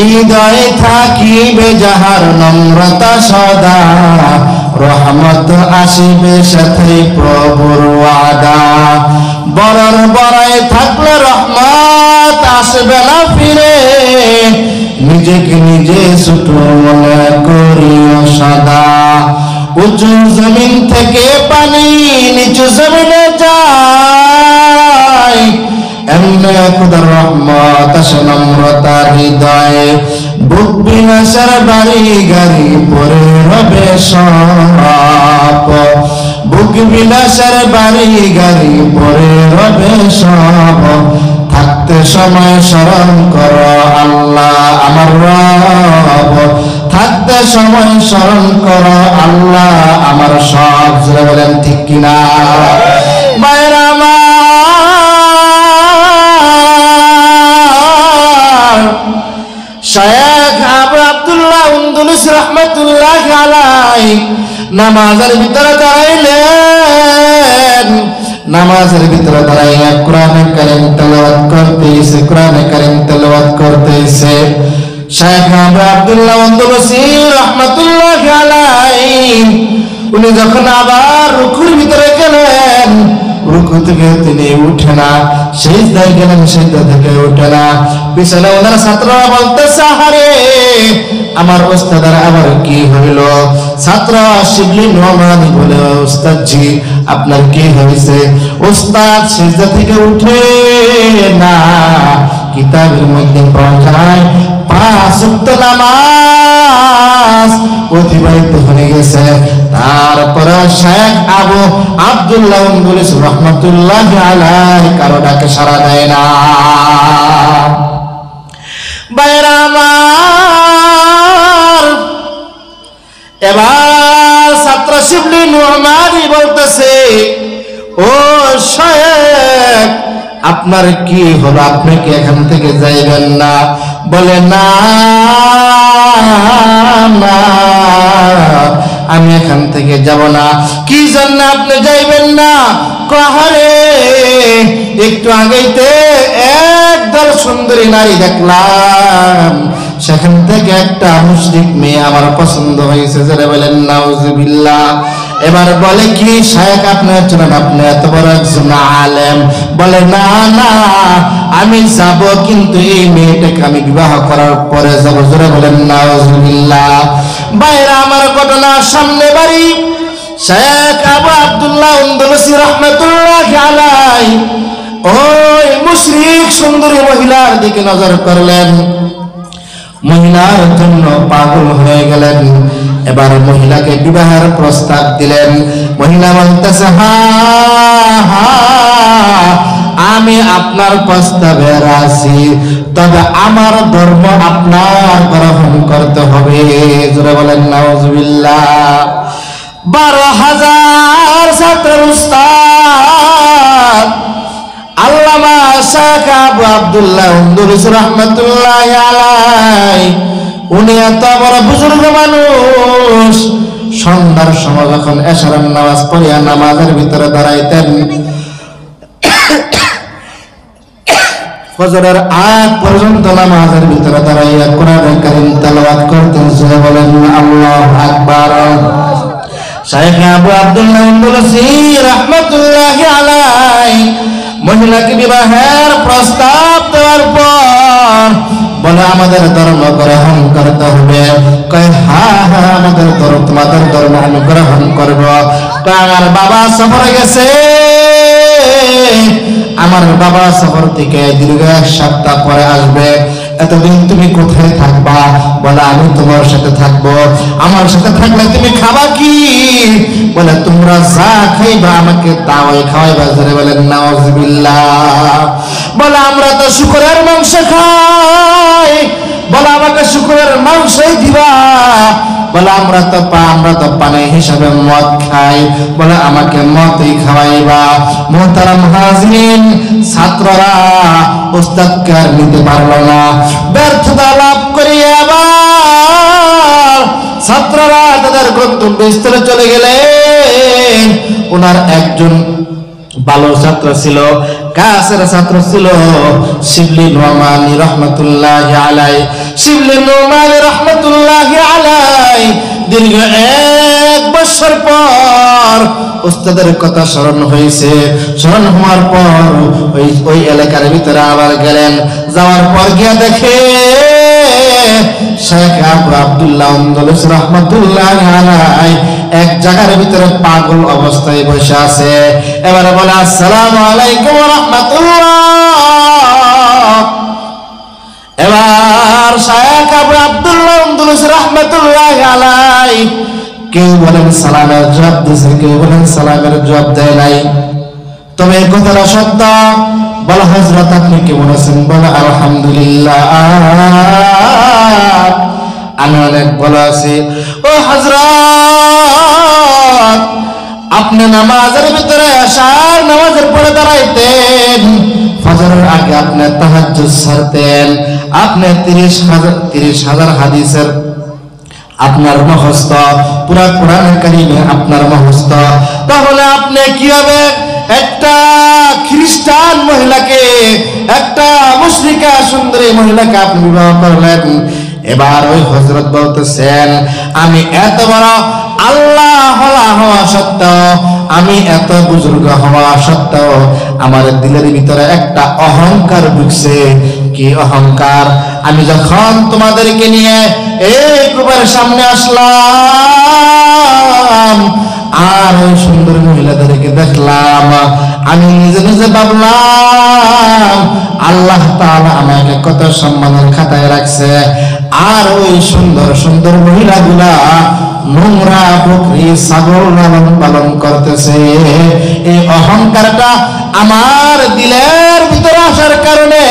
হৃদয়ে থাকিবে যাহার নম্রতা সদা, রহমত আসিবে সাথে প্রভুর ওয়াদা। বড়র বড়াই থাকলে রহমত আসবে না ফিরে, নিজেকে নিজে ছোট মনে করিও সদা। উঁচু জমিন থেকে পানি নিচু জমিনে যায়, এমনি খোদার রহমত আসে নম্রতার হৃদয়ে। বুক বিনাশের বাড়ি গাড়ি পরে রবে সব, বুক বিলাসের বাড়ি গাড়ি পরে রবে সব। থাকতে সময় স্মরণ করো আল্লাহ আমার রব, থাকতে সময় স্মরণ করো আল্লাহ আমার সব। জোরে বলেন ঠিক কিনা? মায়েরা আমার শায়েখ আবু আব্দুল্লাহ আন্দলুসি রাহমাতুল্লাহ আলাইহি নামাজের ভিতরে দাঁড়াইলেন। নামাজের ভিতরে দাঁড়াইয়া কোরআনে কারীম তেলাওয়াত করতেছে, কোরআনে কারীম তেলাওয়াত করতেছে। শায়েখ আবু আব্দুল্লাহ আন্দলুসি রাহমাতুল্লাহ আলাইহি উনি যখন আবার রুকুর ভিতরে গেলেন, রুকু থেকে তিনি উঠে না, সিজদায় গেলেন, সিজদা থেকে উঠে না। পিছনে ওনার ছাত্ররা বলতেছে, আহারে আমার ওস্তাদের আবার কি হইল? ছাত্র শিবলি নোমানি বলে, ওস্তাদ জি আপনার কি হয়েছে? ওস্তাদ সিজদা থেকে উঠে না, কিতাবের মধ্যে পাওয়া যায় 5 ওয়াক্ত নামাজ অতিবাহিত হয়ে গেছে। তারপরে শায়েখ আবু আব্দুল্লাহ আন্দলুসি রাহমাতুল্লাহ আলাইহি কারো ডাকে সাড়া দেয় না। বাইরা আমার, এবার ছাত্র শিবলি নোমানি বলতেছে, ও শায়েখ আপনার কি হলো? আপনি কি এখান থেকে যাইবেন না? বলে না না, আমি এখান থেকে যাব না। কি জন্য আপনি যাইবেন না? কাহারে একটু আগেইতে একদল সুন্দরী নারী দেখলাম, সেখান থেকে একটা মুশরিক মেয়ে আমার পছন্দ হয়েছে। যারা বলেন নাউজুবিল্লাহ। এবার বলে কি শায়েখ আপনি চলেন, আপনি এত বড় একজন আলেম। বলে না না, আমি যাব, কিন্তু এই মেয়েটাকে আমি বিবাহ করার পরে যাব। জোরে বলেন নাউজুবিল্লাহ। বাইরে আমার ঘটনা সামনে বাড়ি। শায়েখ আবু আব্দুল্লাহ আন্দলুসি রাহমাতুল্লাহ আলাইহি ওই মুশরিক সুন্দরী মহিলার দিকে নজর করলেন, মহিলার জন্য পাগল হয়ে গেলেন। এবার মহিলাকে বিবাহের প্রস্তাব দিলেন। মহিলা বলতেছে, আমি আপনার প্রস্তাবে রাজি, তবে আমার ধর্ম আপনার গ্রহণ করতে হবে। জোরে বলেন নাউজুবিল্লাহ। 12,000 ছাত্রের উস্তাদ আল্লামা শায়েখ আবু আব্দুল্লাহ আন্দলুসি রাহমাতুল্লাহ আলাইহি, উনি এত বড় বুজুর্গ মানুষ। সন্ধ্যার সময় যখন এশারের নামাজ পড়িয়া নামাজের ভিতরে দাঁড়াইতেন, ফজরের আগ পর্যন্ত নামাজের ভিতরে দাঁড়াইয়া কোরআনে কারীম তেলাওয়াত করতেন। সে বলেন আল্লাহু আকবার। শায়েখ আবু আব্দুল্লাহ আন্দলুসি রাহমাতুল্লাহ আলাইহি মহিলাকে বিবাহের প্রস্তাব দেওয়ার পর বলে, আমাদের ধর্ম গ্রহণ করতে হবে। কয় হ্যাঁ হ্যাঁ, আমাদের ধর্ম, তোমাদের ধর্ম আমি গ্রহণ করব। আমার বাবা সফরে গেছে, আমার বাবা সফর থেকে দীর্ঘ 1 সপ্তাহ পরে আসবে। এতদিন তুমি কোথায় থাকবা? বলে আমি তোমার সাথে থাকবো। আমার সাথে থাকলে তুমি খাবা কি? বলে তোমরা যা খাইবা আমাকে তাওই খাওয়াইবা। জোরে বলেন নাউজুবিল্লাহ। বলে আমরা তো শুকরের মাংস খাই। বলে আমাকে শুকরের মাংসই দিবা। বলে আমরা তো পানি হিসাবে মদ খাই। বলে আমাকে মদই খাওয়াইবা। মুহতারাম হাজিরিন, ছাত্ররা উস্তাদকে আর নিতে পারল না। ব্যর্থতা লাভ করিয়া আবার ছাত্ররা তাদের গন্তব্যস্থলে চলে গেলেন। ওনার একজন ভালো ছাত্র ছিল, কাছের ছাত্র ছিল শিবলি নোমানী রহমতুল্লাহি আলাইহি। শিবলি নোমানী রহমতুল্লাহি আলাইহি দীর্ঘ 1 বছর পর উস্তাদের কথা স্মরণ হয়েছে। স্মরণ হওয়ার পর ওই এলাকার ভিতরে আবার গেলেন। যাওয়ার পর গিয়ে দেখে শেখ আবু আব্দুল্লাহ আন্দলুসি রহমতুল্লাহি আলাইহি এক জায়গার ভিতরে পাগল অবস্থায় বসে আছে। এবারে বলে আসসালামু আলাইকুম ওয়া রাহমাতুল্লাহ। এবার শেখ আবু আব্দুল্লাহ আন্দলুসি রহমতুল্লাহি আলাইহি কেউ বলেন সালামের জবাব দিয়েছে, কেউ বলেন সালামের জবাব দেয় নাই। তবে এই কথাটা সত্য। বলে হযরত আপনি কেমন আছেন? বলে আলহামদুলিল্লাহ, আমি অনেক ভালো আছি। ও হযরত, আপনি নামাজের ভিতরে আশার নামাজের পরে দাঁড়াইতেন, ফজরের আগে আপনি তাহাজ্জুদ ছাড়তেন, আপনি 30,000 হাদিসের আপনার মুখস্থ, পুরা কোরআনুল কারীমে আপনার মুখস্থ। তাহলে আপনি কিভাবে একটা খ্রিস্টান মহিলাকে, একটা মুশরিকা সুন্দরী মহিলাকে আপনি বিবাহ করলেন? এবার ওই হযরত বলতেছেন, আমি এত বড় আল্লাহ হওয়া সত্ত্বেও, আমি এত বুজুর্গ হওয়া সত্ত্বেও আমার দিলের ভিতরে একটা অহংকার ঢুকছে। কি অহংকার? আমি যখন তোমাদেরকে নিয়ে এই গ্রুপের সামনে আসলাম আর ওই সুন্দর মহিলাদেরকে দেখলাম, আমি নিজে নিজে ভাবলাম আল্লাহ তাআলা আমাকে কত সম্মানের খাতায় রাখছে, আর ওই সুন্দর সুন্দর মহিলাগুলা নোংরা বকরি ছাগল লালন পালন করতেছে। এই অহংকারটা আমার দিলের ভিতরে আসার কারণে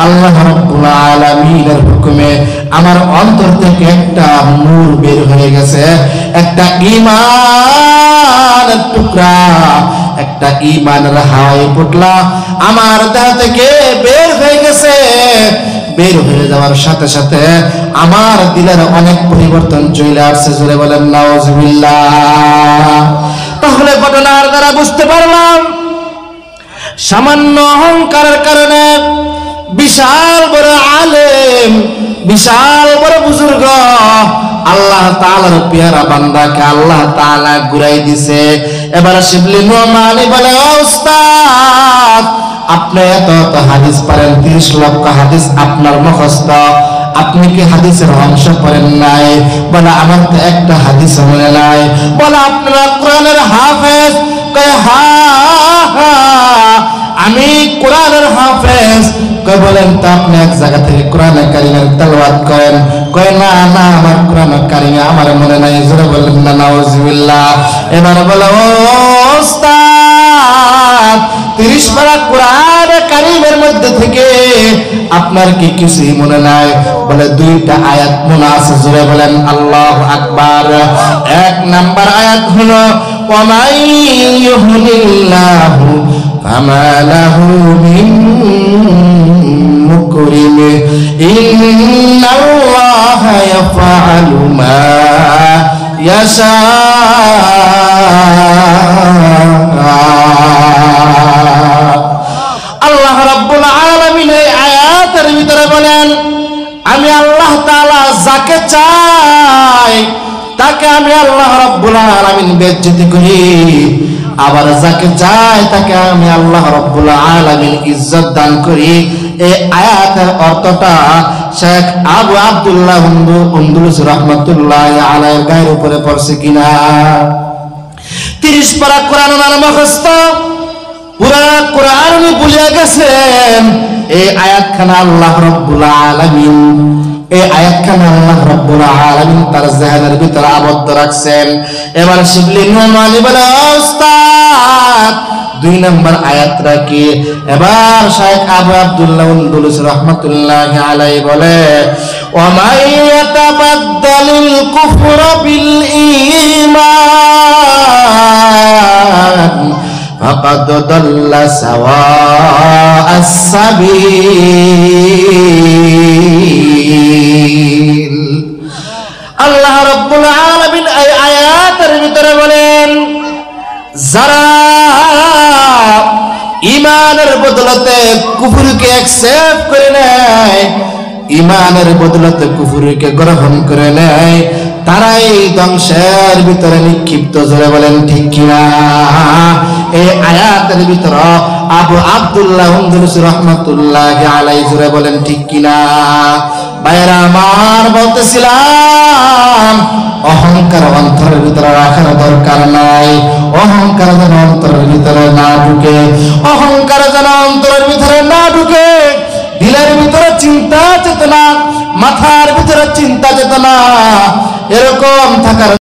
আল্লাহ রাব্বুল আলামিনের হুকুমে আমার অন্তর থেকে একটা নূর বের হয়ে গেছে, একটা ঈমানের টুকরা, একটা ঈমানের হাওয়াই পুটলা আমার দেহ থেকে বের হয়ে গেছে। বের হয়ে যাওয়ার সাথে সাথে আমার দিলের অনেক পরিবর্তন চলে আসছে। জোরে বলেন নাউজুবিল্লাহ। তাহলে ঘটনার দ্বারা বুঝতে পারলাম, সামান্য অহংকারের কারণে বিশাল বড় আলেম, বিশাল বড় বুজুর্গ, আল্লাহ তাআলার পেয়ারা বান্দাকে আল্লাহ তাআলা ঘুরাই দিছে। এবার শিবলি নোমানী বলে, ও উস্তাদ, আপনি এত হাদিস পারেন, 30 লক্ষ হাদিস আপনার মুখস্থ, আপনি কি হাদিসের অংশ পড়েন নাই? বলে আমার তো একটা হাদিস মনে নাই। বলে আপনারা কোরআনের হাফেজ? কয় হ্যাঁ, আমি কোরআনের হাফেজ। কয় বলেন তো আপনি এক জায়গা থেকে কোরআনে কারীমের তেলাওয়াত করেন? কয় না না, আমার কোরআনে কারীমে আমার মনে নাই। জোরে বলেন না নাউজুবিল্লাহ। এবার বলে, ও ওস্তাদ, 30 পারা কোরআনে কারীমের মধ্যে থেকে আপনার কি কিছুই মনে নাই? বলে 2টা আয়াত মনে আছে। জোরে বলেন আল্লাহু আকবার। 1 নাম্বার আয়াত হলো, ওয়া মান ইউহিনিল্লাহু ফামা লাহু মিন মুকরিম, ইন্নাল্লাহা ইয়াফআলু মা ইয়াশা। আল্লাহ রাব্বুল আলামিন এই আয়াতের ভিতরে বলেন, আমি আল্লাহ তাআলা যাকে চাই তাকে আমি আল্লাহ রাব্বুল আলামিন বেজ্জতি করি, আবার যাকে চাই তাকে আমি আল্লাহ রাব্বুল আলামিন ইজ্জত দান করি। এই আয়াতের অর্থটা শেখ আবু আব্দুল্লাহ আন্দলুসি রাহমাতুল্লাহি আলাইহির গায়ের উপরে পড়ছে কিনা? 30 পারা কোরআন মুখস্থ, পুরা কোরআন উনি ভুলে গেছেন। এই আয়াতখানা আল্লাহ রাব্বুল আলামিন, এই আয়াতখানা আল্লাহ রাব্বুল আলামিন তার জেহেনের ভিতরে আবদ্ধ রাখছেন। এবার শিবলি নোমানী বলে, ওস্তাদ 2 নম্বর আয়াতটা কি? এবার শেখ আবু আব্দুল্লাহ আন্দলুসি রাহমাতুল্লাহি আলাইহি বলে, ওয়া মান ইয়াতাবাদ্দালিল কুফরা বিল ঈমান ফাকাদ দাল্লা সাওয়াআস সাবিল। আল্লাহ রাব্বুল আলামিন এই আয়াতের ভিতরে বলেন, যারা বদলতে কুফরকে অ্যাকসেপ্ট করে নেয়, ইমানের বদলতে কুফরকে গ্রহণ করে নেয়, তারাই ধ্বংসের ভিতরে নিক্ষিপ্ত। জোরে বলেন ঠিক কিনা? এই আয়াতের ভিতরে আবু আব্দুল্লাহ আন্দালুসি রাহমাতুল্লাহি আলাইহি জোরে বলেন ঠিক কিনা? ভাইরা আমার, বলতেছিলাম অহংকার অন্তরের ভিতরে রাখার দরকার নাই। অহংকার যেন অন্তরের ভিতরে না ঢুকে, অহংকার যেন অন্তরের ভিতরে না ঢুকে। দিলের ভিতরে চিন্তা চেতনা, মাথার ভিতরে চিন্তা চেতনা এরকম থাকার